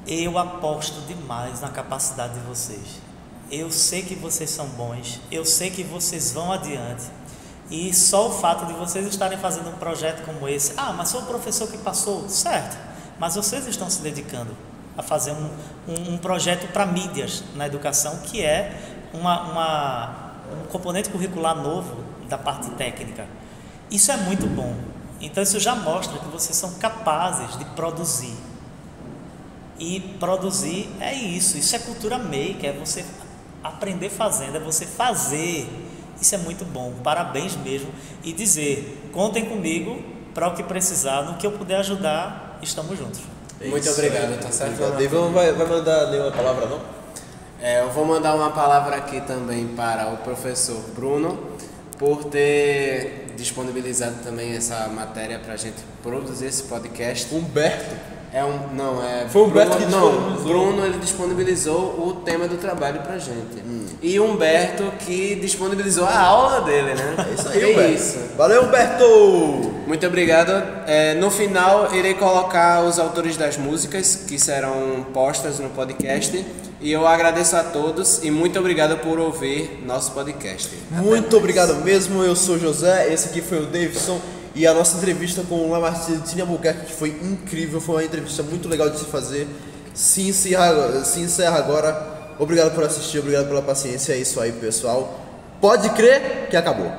Eu aposto demais na capacidade de vocês. Eu sei que vocês são bons. Eu sei que vocês vão adiante. E só o fato de vocês estarem fazendo um projeto como esse, mas sou o professor que passou, certo, mas vocês estão se dedicando a fazer um projeto para mídias na educação, que é um componente curricular novo da parte técnica. Isso é muito bom. Então isso já mostra que vocês são capazes de produzir. E produzir é isso. Isso é cultura maker, é você aprender fazendo, é você fazer. Isso é muito bom. Parabéns mesmo. E dizer, contem comigo para o que precisar, no que eu puder ajudar, estamos juntos. Muito obrigado, tá certo? David vai mandar nenhuma palavra, não? Eu vou mandar uma palavra aqui também para o professor Bruno, por ter disponibilizado também essa matéria para a gente produzir esse podcast. Humberto. Foi o Humberto que disponibilizou. Bruno, ele disponibilizou o tema do trabalho pra gente. E Humberto que disponibilizou a aula dele, né? É isso aí, Humberto. Valeu, Humberto! Muito obrigado. No final, irei colocar os autores das músicas que serão postas no podcast. E eu agradeço a todos e muito obrigado por ouvir nosso podcast. Muito obrigado mesmo. Eu sou o José, esse aqui foi o Davidson. E a nossa entrevista com o Lamartine Albuquerque, que foi incrível, foi uma entrevista muito legal de se fazer. Se encerra agora. Obrigado por assistir, obrigado pela paciência. É isso aí, pessoal. Pode crer que acabou.